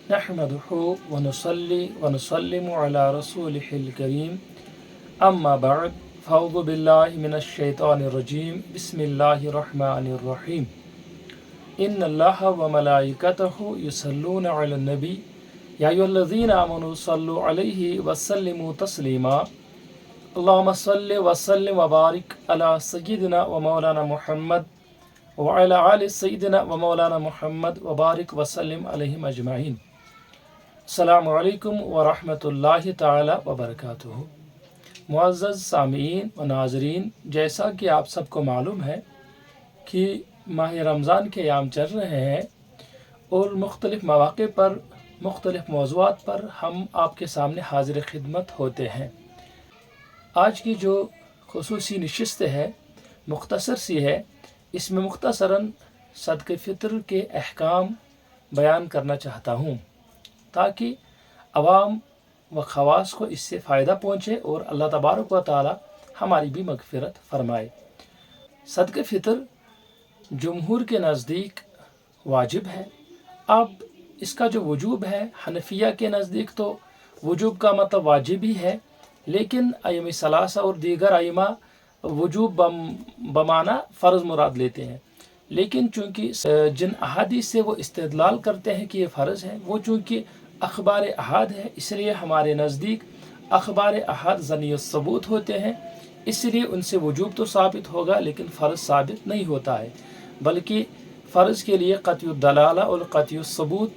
नहमदुहु व नुसल्ली व नुसल्लिमु अला रसूलिहिल करीम अम्मा बअद फ़अऊज़ु बिल्लाहि मिनश शैतानिर रजीम बिस्मिल्लाहिर रहमानिर रहीम इन्नल्लाहा व मलाइकतहु युसल्लूना अलन नबी या अय्युहल्लज़ीना आमनू सल्लु अलैहि व सल्लिमू तस्लीमा अल्लाहुम्मा सल्लि व सल्लिम व बारिक अला सय्यिदिना व मौलाना मुहम्मद व अला आलि सय्यिदिना व मौलाना मुहम्मद व बारिक व सल्लिम अलैहिम अजमाइन। अस्सलामु अलैकुम व रहमतुल्लाहि ताला व बरकातुहू। मुअज़्ज़ज़ सामीईन व नाज़रीन, जैसा कि आप सबको मालूम है कि माह रमज़ान के अयाम चल रहे हैं और मुख्तलिफ़ मौक़े पर मुख्तलिफ़ मौज़ूआत पर हम आपके सामने हाज़िर खिदमत होते हैं। आज की जो खुसूसी नशिस्त है मुख्तसर सी है, इसमें मुख्तसरन सदक़े फ़ितर के अहकाम बयान करना चाहता हूँ ताकि अवाम व ख़वास को इससे फ़ायदा पहुँचे और अल्लाह तबारक व तआला हमारी भी मग़फ़िरत फ़रमाए। सदक़े फ़ितर जमहूर के नज़दीक वाजिब है। अब इसका जो वजूब है, हनफिया के नज़दीक तो वजूब का मतलब वाजिब ही है, लेकिन अइम्मा सलासा और दीगर अइम्मा वजूब बमाना फ़र्ज़ मुराद लेते हैं। लेकिन चूँकि जिन अहादीस से वो इस्तेदलाल करते हैं कि ये फ़र्ज़ है, वो चूँकि अखबार अहाद है, इसलिए हमारे नज़दीक अखबार अहाद ज़नी सबूत होते हैं, इसलिए उनसे वजूब तो साबित होगा लेकिन फ़र्ज़ साबित नहीं होता है, बल्कि फ़र्ज़ के लिए क़त्युद दलाला और क़त्युद सबूत,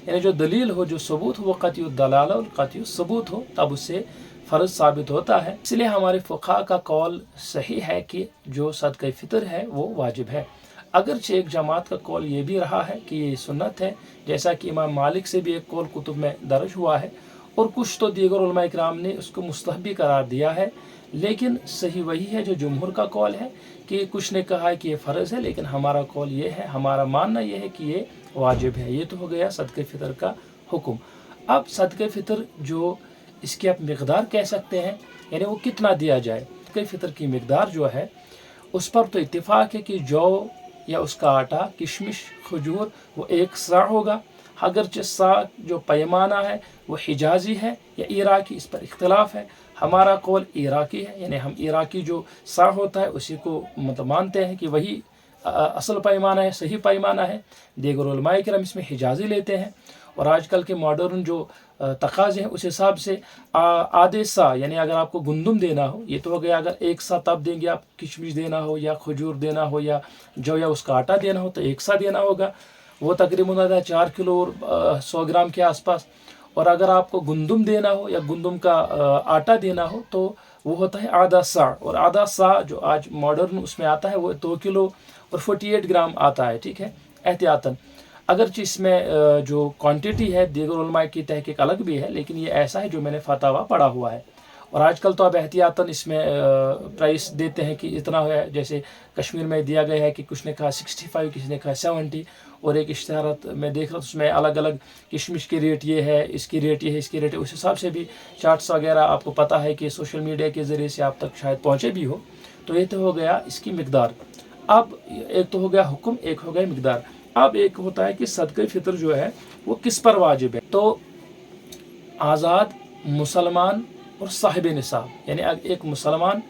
यानी जो दलील हो, जो सबूत हो, वो क़त्युद दलाला और क़त्युद सबूत हो, तब उससे फ़र्ज़ साबित होता है। इसलिए हमारे फ़ुक़हा का कौल सही है कि जो सदक़े फ़ितर है वो वाजिब है। अगरचे एक जमात का कौल ये भी रहा है कि ये सुन्नत है, जैसा कि इमाम मालिक से भी एक कौल कुतुब में दर्ज हुआ है, और कुछ तो दीगर उलमा इकराम ने उसको मुस्तहबी करार दिया है। लेकिन सही वही है जो जमहूर का कौल है कि कुछ ने कहा है कि ये फ़र्ज़ है, लेकिन हमारा कौल ये है, हमारा मानना ये है कि ये वाजिब है। ये तो हो गया सदक़े फ़ितर का हुक्म। अब सदक़े फ़ितर जो इसकी आप मिक़दार कह सकते हैं, यानी वो कितना दिया जाए। सदक़े फ़ितर की मिक़दार जो है उस पर तो इत्तिफ़ाक़ है कि जौ या उसका आटा, किशमिश, खजूर वो एक सा होगा। अगरचे सा जो पैमाना है वो हिजाजी है या इराकी, इस पर इख्तिलाफ़ है। हमारा कौल इराकी है, यानी हम इराकी जो सा होता है उसी को मतलब मानते हैं कि वही असल पैमाना है, सही पैमाना है। दीगर उलमाए किराम इसमें हिजाजी लेते हैं, और आजकल के मॉडर्न जो तकाज़े हैं उस हिसाब से आधे सा, यानी अगर आपको गुंदुम देना हो, ये तो हो गया, अगर एक सा तब देंगे आप, किशमिश देना हो या खजूर देना हो या जौ या उसका आटा देना हो तो एक सा देना होगा, वो तकरीबन आता है 4 किलो और 100 ग्राम के आसपास। और अगर आपको गुंदुम देना हो या गुंदुम का आटा देना हो तो वो होता है आधा सा, और आधा सा जो आज मॉडर्न उसमें आता है वो 2 किलो और 48 ग्राम आता है, ठीक है, एहतियातन। अगरचे इसमें जो क्वांटिटी है दीगर उलमा की तहकीक अलग भी है, लेकिन ये ऐसा है जो मैंने फतावा पढ़ा हुआ है। और आजकल तो अब एहतियातन इसमें प्राइस देते हैं कि इतना है, जैसे कश्मीर में दिया गया है कि कुछ ने कहा 65, किसी ने कहा 70, और एक इश्तिहारत में देख रहा हूँ उसमें अलग अलग किशमिश की रेट ये है, इसकी रेट ये है, इसकी रेट है, उस हिसाब से भी चार्ट्स वगैरह आपको पता है कि सोशल मीडिया के ज़रिए से आप तक शायद पहुँचे भी हो। तो ये तो हो गया इसकी मिक़दार। अब एक तो हो गया हुक्म, एक हो गया मिक़दार। अब एक होता है कि सदक़े फ़ितर जो है वो किस पर वाजिब है। तो आज़ाद मुसलमान और साहिब निसाब, यानी एक मुसलमान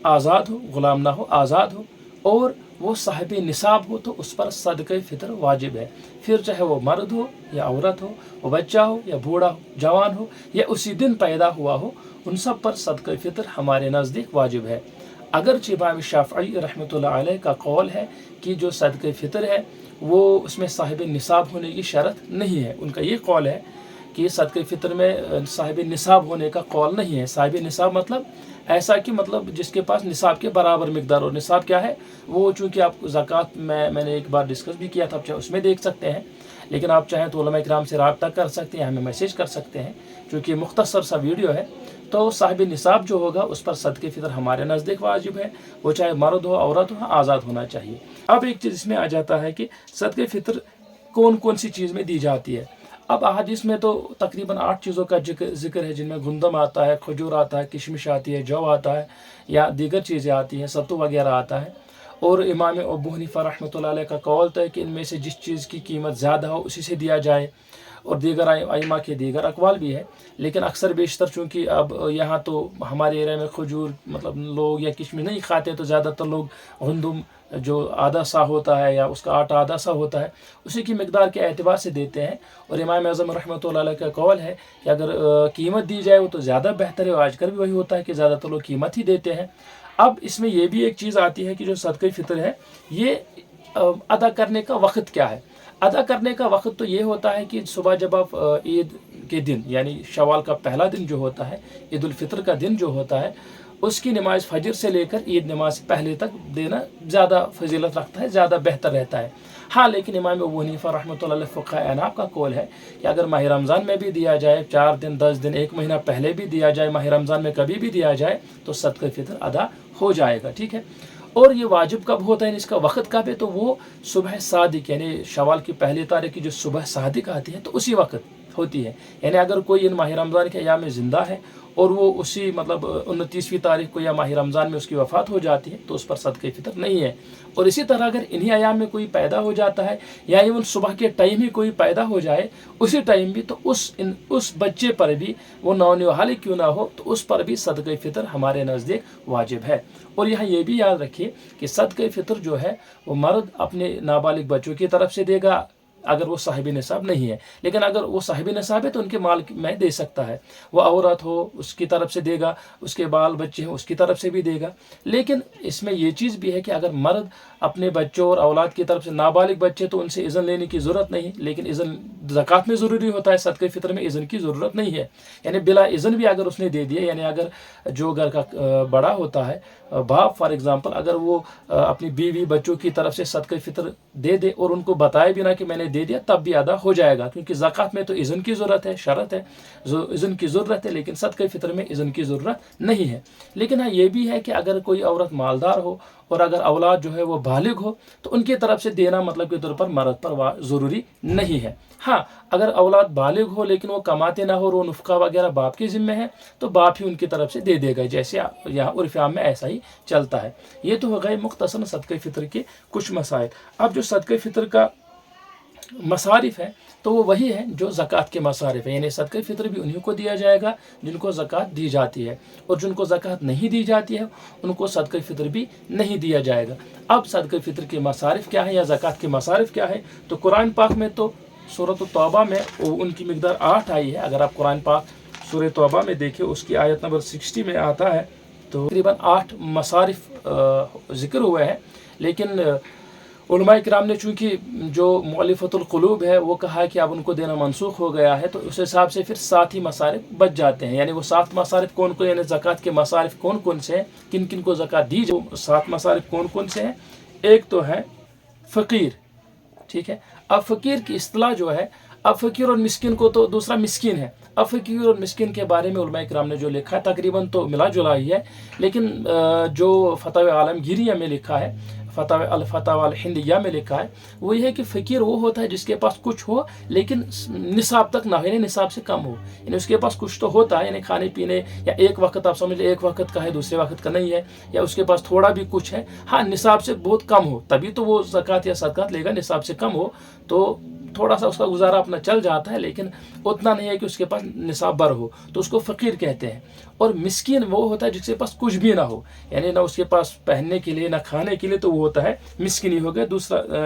आज़ाद हो, ग़ुलाम ना हो, आज़ाद हो, और वो साहिब निसाब हो, तो उस पर सदक़े फ़ितर वाजिब है। फिर चाहे वो मर्द हो या औरत हो, वो बच्चा हो या बूढ़ा हो, जवान हो या उसी दिन पैदा हुआ हो, उन सब पर सदक़े फ़ितर हमारे नज़दीक वाजिब है। अगरचे इमाम शाफ़ई रहमतुल्लाह अलैह का कौल है कि जो सदक़े फ़ितर है वो उसमें साहिब निसाब होने की शर्त नहीं है। उनका ये कौल है कि सदक़े फ़ितर में साहिब निसाब होने का कौल नहीं है। साहिब निसाब मतलब ऐसा कि मतलब जिसके पास निसाब के बराबर मिक़दार, और निसाब क्या है वो, चूँकि आप ज़कात में मैंने एक बार डिस्कस भी किया था, आप चाहे उसमें देख सकते हैं, लेकिन आप चाहें तो उलमा इकराम से राब्ता कर सकते हैं, हमें मैसेज कर सकते हैं, चूँकि मुख्तसर सा वीडियो है। तो साहिब निसाब जो होगा उस पर सदक़े फ़ितर हमारे नज़दीक वाजिब है, वो चाहे मर्द हो, औरत हो, आज़ाद होना चाहिए। अब एक चीज़ इसमें आ जाता है कि सदक़े फ़ितर कौन कौन सी चीज़ में दी जाती है। अब अहादीस में तो तकरीबन 8 चीज़ों का जिक्र है, जिनमें गुंदम आता है, खजूर आता है, किशमिश आती है, जौ आता है, या दीगर चीज़ें आती हैं, सत्तू वगैरह आता है। اور امام ابو حنیفہ رحمۃ اللہ علیہ کا قول ہے کہ ان میں سے جس چیز کی قیمت زیادہ ہو اسی سے دیا جائے، اور دیگر ائمہ کے دیگر اقوال بھی ہے، لیکن اکثر بیشتر چونکہ اب یہاں تو ہمارے ایریا میں کھجور مطلب لوگ یا کشمش نہیں کھاتے، تو زیادہ تر لوگ گندم جو آدھا سا ہوتا ہے یا اس کا آٹا آدھا سا ہوتا ہے اسی کی مقدار کے اعتبار سے دیتے ہیں، اور امام اعظم رحمۃ اللہ علیہ کا قول ہے کہ اگر قیمت دی جائے وہ تو زیادہ بہتر ہے، اور آج کل بھی وہی ہوتا ہے کہ زیادہ تر لوگ قیمت ہی دیتے ہیں۔ اب اس میں یہ بھی ایک چیز آتی ہے کہ جو صدقہ فطر ہے یہ ادا کرنے کا وقت کیا ہے؟ ادا کرنے کا وقت تو یہ ہوتا ہے کہ صبح جب آپ عید کے دن یعنی شوال کا پہلا دن جو ہوتا ہے، عید الفطر کا دن جو ہوتا ہے، اس کی نماز فجر سے لے کر عید نماز پہلے تک دینا زیادہ فضیلت رکھتا ہے، زیادہ بہتر رہتا ہے۔ ہاں لیکن امام ابو حنیفہ رحمۃ اللہ علیہ فقہ احناف کا قول ہے کہ اگر ماہ رمضان میں بھی دیا جائے، 4 دن 10 دن 1 مہینہ پہلے بھی دیا جائے، ماہ رمضان میں کبھی بھی دیا جائے تو صدقہ فطر ادا ہو جائے گا، ٹھیک ہے۔ اور یہ واجب کب ہوتا ہے، اس کا وقت کب ہے؟ تو وہ صبح صادق یعنی شوال کی پہلی تاریخ کی جو صبح صادق آتی ہے تو اسی وقت ہوتی ہے، یعنی اگر کوئی ان ماہ رمضان کے ایام میں زندہ ہے اور وہ اسی مطلب 29ویں تاریخ کو یا ماہ رمضان میں اس کی وفات ہو جاتی ہے تو اس پر صدقہ فطر نہیں ہے۔ اور اسی طرح اگر انہی ایام میں کوئی پیدا ہو جاتا ہے یا ایون صبح کے ٹائم ہی کوئی پیدا ہو جائے اسی ٹائم بھی، تو اس بچے پر بھی وہ نونہال کیوں نہ ہو تو اس پر بھی صدقہ فطر ہمارے نزدیک واجب ہے۔ اور یہاں یہ بھی یاد رکھیے کہ صدقہ فطر جو ہے وہ مرد اپنے نابالغ بچوں کی طرف سے دے گا اگر وہ صاحب نصاب نہیں ہے، لیکن اگر وہ صاحب نصاب ہے تو ان کے مال میں دے سکتا ہے، وہ عورت ہو اس کی طرف سے دے گا، اس کے بال بچے ہیں اس کی طرف سے بھی دے گا۔ لیکن اس میں یہ چیز بھی ہے کہ اگر مرد اپنے بچوں اور اولاد کی طرف سے، نابالغ بچے تو ان سے اذن لینے کی ضرورت نہیں، لیکن اذن زکوٰۃ میں ضروری ہوتا ہے، صدقہ فطر میں اذن کی ضرورت نہیں ہے، یعنی بلا اذن بھی اگر اس نے دے دیا، یعنی اگر جو گھر کا بڑا ہوتا ہے باپ فار ایگزامپل، اگر وہ اپنی بیوی بچوں کی طرف سے صدقہ فطر دے دے اور ان کو بتائے بھی نہ کہ میں نے دے دیا تب بھی ادا ہو جائے گا، کیونکہ زکوٰۃ میں تو اذن کی ضرورت ہے، شرط ہے اذن کی ضرورت ہے، لیکن صدقہ فطر میں اذن کی ضرورت نہیں ہے۔ لیکن ہاں یہ بھی ہے کہ اگر کوئی عورت مالدار ہو اور اگر اولاد جو ہے وہ بالغ ہو تو ان کی طرف سے دینا مطلب کے طور پر مرد پر ضروری نہیں ہے۔ ہاں اگر اولاد بالغ ہو لیکن وہ کماتے نہ ہو اور وہ نفقہ وغیرہ باپ کے ذمہ ہے تو باپ ہی ان کی طرف سے دے دے گا، جیسے یہاں عرف عام میں ایسا ہی چلتا ہے۔ یہ تو ہو گئے مختصر صدقہ فطر کے کچھ مسائل۔ اب جو صدقہ فطر کا مصارف ہے تو وہ وہی ہے جو زکوٰۃ کے مصارف ہے، یعنی صدقہ فطر بھی انہیں کو دیا جائے گا جن کو زکوٰۃ دی جاتی ہے، اور جن کو زکوٰۃ نہیں دی جاتی ہے ان کو صدقہ فطر بھی نہیں دیا جائے گا۔ اب صدقہ فطر کے مصارف کیا ہے یا زکوٰۃ کے مصارف کیا ہے؟ تو قرآن پاک میں تو سورۃ التوبہ میں ان کی مقدار 8 آئی ہے۔ اگر آپ قرآن پاک سورۃ توبہ میں دیکھیں اس کی آیت نمبر 60 میں آتا ہے تو تقریباً 8 مصارف ذکر ہوئے ہیں، لیکن علماء کرام نے چونکہ جو مؤلفۃ القلوب ہے وہ کہا کہ اب ان کو دینا منسوخ ہو گیا ہے، تو اس حساب سے پھر 7 ہی مصارف بچ جاتے ہیں، یعنی وہ 7 مصارف کون کون، یعنی زکوٰۃ کے مصارف کون کون سے ہیں، کن کن کو زکوٰۃ دی جو 7 مصارف کون کون سے ہیں؟ ایک تو ہے فقیر، ٹھیک ہے۔ اب فقیر کی اصطلاح جو ہے، اب فقیر اور مسکین کو تو دوسرا مسکین ہے، اب فقیر اور مسکین کے بارے میں علماء کرام نے جو لکھا ہے تقریباً تو ملا جلا ہی ہے، لیکن جو فتاوی عالمگیریہ میں لکھا ہے، الفتاوی الہندیہ میں لکھا ہے، وہ یہ ہے کہ فقیر وہ ہوتا ہے جس کے پاس کچھ ہو لیکن نصاب تک نہ ہو، یعنی نصاب سے کم ہو، یعنی اس کے پاس کچھ تو ہوتا ہے، یعنی کھانے پینے یا ایک وقت آپ سمجھ لیں ایک وقت کا ہے دوسرے وقت کا نہیں ہے، یا اس کے پاس تھوڑا بھی کچھ ہے، ہاں نصاب سے بہت کم ہو تبھی تو وہ زکوٰۃ یا صدقات لے گا، نصاب سے کم ہو تو تھوڑا سا اس کا گزارا اپنا چل جاتا ہے، لیکن اتنا نہیں ہے کہ اس کے پاس نصاب بر ہو، تو اس کو فقیر کہتے ہیں۔ اور مسکین وہ ہوتا ہے جس کے پاس کچھ بھی نہ ہو، یعنی نہ اس کے پاس پہننے کے لیے نہ کھانے کے لیے، تو وہ ہوتا ہے مسکینی ہو گیا،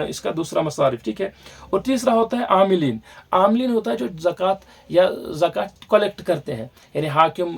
اس کا دوسرا مصارف، ٹھیک ہے۔ اور تیسرا ہوتا ہے عاملین۔ عاملین ہوتا ہے جو زکوٰۃ یا زکوٰۃ کلیکٹ کرتے ہیں، یعنی حاکم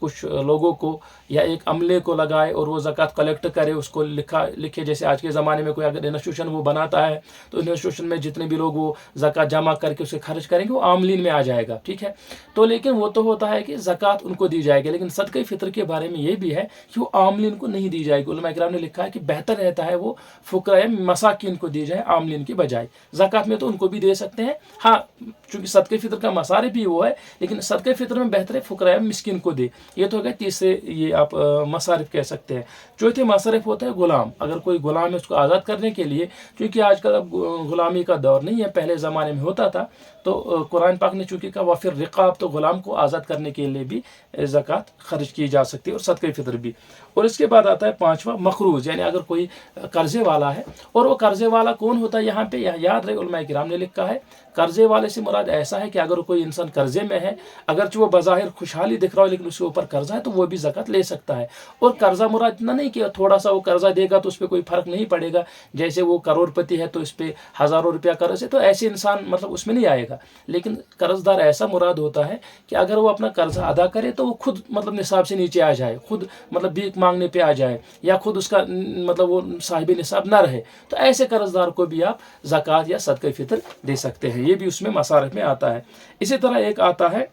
کچھ لوگوں کو یا ایک عملے کو لگائے اور وہ زکوٰۃ کلیکٹ کرے، اس کو لکھے، جیسے آج کے زمانے میں کوئی اگر انسٹیٹیوشن وہ بناتا ہے تو انسٹیٹیوشن میں جتنے بھی لوگ وہ زکوٰۃ جمع کر کے اسے خرچ کریں گے وہ عاملین میں آ جائے گا، ٹھیک ہے۔ تو لیکن وہ تو ہوتا ہے کہ زکوٰۃ ان کو دی جائے گی، لیکن صدقہ فطر کے بارے میں یہ بھی ہے کہ وہ عاملین کو نہیں دی جائے گی۔ علماء کرام نے لکھا ہے کہ بہتر رہتا ہے وہ فقراء مساکین کو دی جائے عاملین کی بجائے، زکوٰۃ میں تو ان کو بھی دے سکتے ہیں، ہاں چونکہ صدقہ فطر کا مصارف بھی وہ ہے، لیکن صدقہ فطر میں بہتر ہے فقراء مسکین کو دے۔ یہ تو ہو گیا تیسرے، یہ آپ مصارف کہہ سکتے ہیں۔ چوتھے مصارف ہوتا ہے غلام، اگر کوئی غلام ہے اس کو آزاد کرنے کے لیے، چونکہ آج کل اب غلامی کا دور نہیں ہے، پہلے زمانے میں ہوتا تھا، تو قرآن پاک نے چونکہ کہا وفر رقاب، تو غلام کو آزاد کرنے کے لیے بھی زکوٰۃ خرچ کی جا سکتی ہے اور صدقہ فطر بھی۔ اور اس کے بعد آتا ہے 5واں مقروض، یعنی اگر کوئی कर्जे वाला है। और वो कर्जे वाला कौन होता है यहाँ पे याद रहे, उलमा किराम ने लिखा है कर्जे वाले से मुराद ऐसा है कि अगर कोई इंसान कर्जे में है, अगर वो बज़ाहिर खुशहाली दिख रहा हो लेकिन उसके ऊपर कर्जा है, तो वो भी ज़कात ले सकता है। और कर्जा मुराद इतना नहीं कि थोड़ा सा वो कर्जा देगा तो उस पर कोई फ़र्क नहीं पड़ेगा, जैसे वो करोड़पति है तो इस पर हज़ारों रुपया कर्ज है तो ऐसे इंसान मतलब उसमें नहीं आएगा। लेकिन कर्जदार ऐसा मुराद होता है कि अगर वो अपना कर्जा अदा करे तो वो खुद मतलब निसाब से नीचे आ जाए, खुद मतलब भीख मांगने पे आ जाए, या खुद उसका मतलब वो साहिब निसाब ना रहे, तो ऐसे कर्जदार को भी आप ज़कात या सदक़े फ़ितर दे सकते हैं। ये भी उसमें मसारिफ में आता है। इसी तरह एक आता है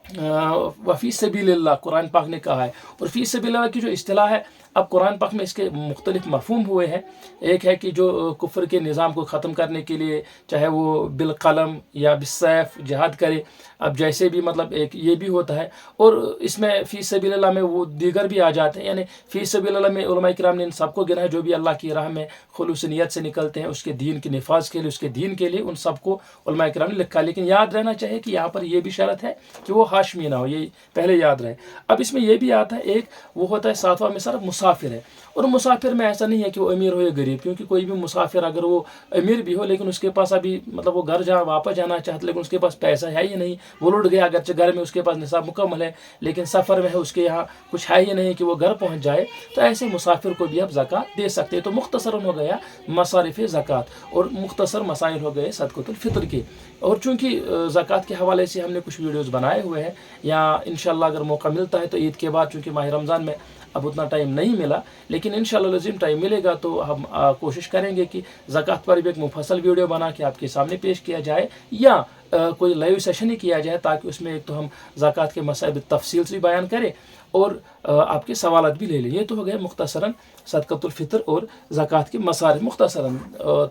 वफ़ी सबीलिल्लाह, कुरान पाक ने कहा है। और फ़ी सबीलिल्लाह की जो इस्तिलाह है, अब कुरान पाक में इसके मुख्तलिफ मफ़हूम हुए हैं। एक है कि जो कुफ्र के निज़ाम को ख़त्म करने के लिए चाहे वो बिलक़लम या बिस्सैफ़ जिहाद करे, अब जैसे भी मतलब एक ये भी होता है। और इसमें फ़ी सबीलिल्लाह में वो दीगर भी आ जाते हैं, यानी फ़ी सबीलिल्लाह में उलमा किराम ने इन सबको गिना है जो भी अल्लाह की राह में खुलूस नियत से निकलते हैं, उसके दीन के निफाज के लिए, उसके दीन के लिए, उन सबको उलमा किराम ने लिखा। लेकिन याद रहना चाहिए कि यहाँ पर यह भी शर्त है कि वो हाशमी ना हो, ये पहले याद रहे। अब इसमें यह भी आता है, एक वो होता है सातवां मिसर मुसाफिर है। और मुसाफिर में ऐसा नहीं है कि वो अमीर हो या गरीब, क्योंकि कोई भी मुसाफिर अगर वो अमीर भी हो लेकिन उसके पास अभी मतलब वो घर वापस जाना चाहता लेकिन उसके पास पैसा है ही नहीं, वो लुट गया, अगरचे घर में उसके पास निसाब मुकम्मल है लेकिन सफ़र में है, उसके यहाँ कुछ है ही नहीं कि वो घर पहुँच जाए, तो ऐसे मुसाफिर को भी आप ज़कात दे सकते हैं। तो मुख्तसरन हो गया मसारिफ ज़कात और मुख्तसर मसाइल हो गए सदक़तुल फ़ितर के। और चूँकि ज़कात के हवाले से हमने कुछ वीडियोज़ बनाए हुए हैं, या इंशाअल्लाह अगर मौका मिलता है तो ईद के बाद, चूँकि माह रमज़ान में अब उतना टाइम नहीं मिला, लेकिन इंशाअल्लाह लज़ीम टाइम मिलेगा तो हम कोशिश करेंगे कि ज़कात पर भी एक मुफस्सल वीडियो बना के आपके सामने पेश किया जाए, या कोई लाइव सेशन ही किया जाए, ताकि उसमें एक तो हम ज़कात के मसाइल तफसील से भी बयान करें और आपके सवालात भी ले लें। ये तो हो गए मुख्तसरन सदक़तुल फ़ितर और ज़कात के मसाइल मुख्तसरन,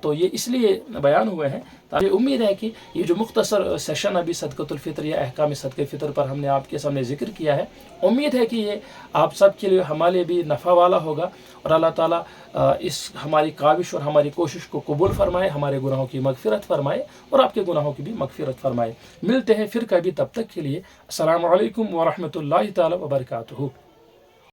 तो ये इसलिए बयान हुए हैं ताकि उम्मीद है कि ये जो मुख्तसर सेशन अभी सदक़तुल फ़ितर या अहकाम सदक़े फ़ितर पर हमने आपके सामने ज़िक्र किया है, उम्मीद है कि ये आप सब के लिए हमारे लिए भी नफ़ा वाला होगा। और अल्लाह ताला इस हमारी काविश और हमारी कोशिश को कबूल फरमाए, हमारे गुनाहों की मगफ़िरत फरमाए और आपके गुनाहों की भी मगफ़िरत फरमाए। मिलते हैं फिर कभी, तब तक के लिए अस्सलामु अलैकुम व रहमतुल्लाहि ताला व बरकातुहू।